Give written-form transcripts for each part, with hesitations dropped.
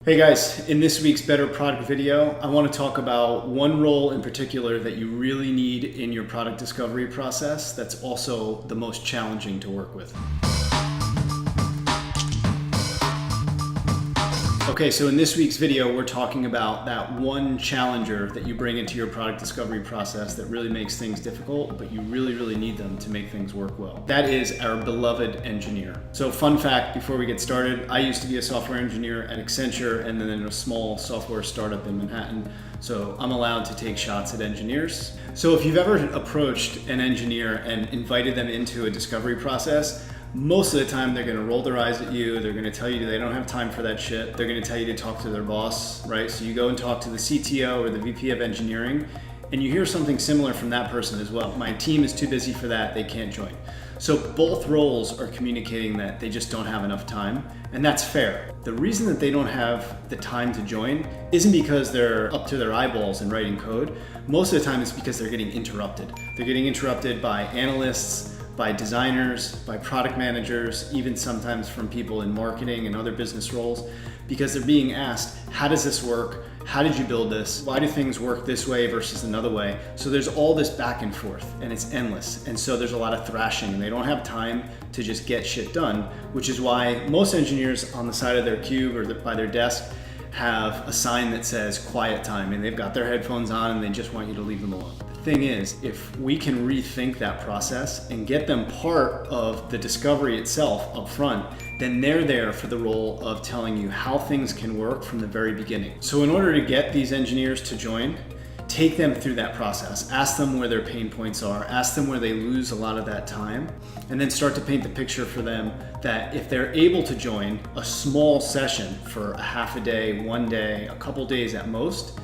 Hey guys, in this week's Better Product video, I want to talk about one role in particular that you really need in your product discovery process that's also the most challenging to work with. Okay, so in this week's video, we're talking about that one challenger that you bring into your product discovery process that really makes things difficult, but you really need them to make things work well. That is our beloved engineer. So fun fact before we get started, I used to be a software engineer at Accenture and then in a small software startup in Manhattan. So I'm allowed to take shots at engineers. So if you've ever approached an engineer and invited them into a discovery process, most of the time they're going to roll their eyes at you. They're going to tell you they don't have time for that shit. They're going to tell you to talk to their boss, right? So you go and talk to the CTO or the VP of engineering, and you hear something similar from that person as well. My team is too busy for that. They can't join. So both roles are communicating that they just don't have enough time, and that's fair. The reason that they don't have the time to join isn't because they're up to their eyeballs in writing code. Most of the time it's because they're getting interrupted. They're getting interrupted by analysts, by designers, by product managers, even sometimes from people in marketing and other business roles, because they're being asked, how does this work? How did you build this? Why do things work this way versus another way? So there's all this back and forth, and it's endless. And so there's a lot of thrashing, and they don't have time to just get shit done, which is why most engineers on the side of their cube or by their desk have a sign that says quiet time, and they've got their headphones on and they just want you to leave them alone. The thing is, if we can rethink that process and get them part of the discovery itself up front, then they're there for the role of telling you how things can work from the very beginning. So in order to get these engineers to join, take them through that process. Ask them where their pain points are. Ask them where they lose a lot of that time. And then start to paint the picture for them that if they're able to join a small session for a half a day, 1 day, a couple days at most,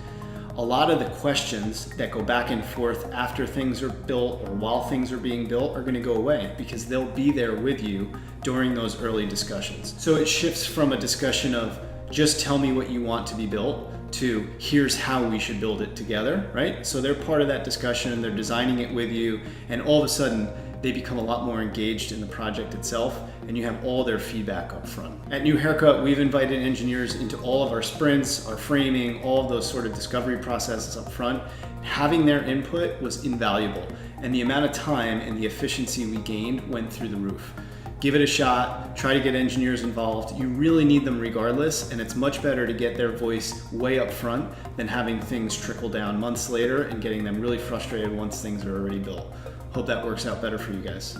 a lot of the questions that go back and forth after things are built or while things are being built are going to go away because they'll be there with you during those early discussions. So it shifts from a discussion of just tell me what you want to be built to here's how we should build it together, right? So they're part of that discussion, they're designing it with you, and all of a sudden they become a lot more engaged in the project itself, and you have all their feedback up front. At New Haircut, we've invited engineers into all of our sprints, our framing, all of those sort of discovery processes up front. Having their input was invaluable, and the amount of time and the efficiency we gained went through the roof. Give it a shot, try to get engineers involved. You really need them regardless, and it's much better to get their voice way up front than having things trickle down months later and getting them really frustrated once things are already built. Hope that works out better for you guys.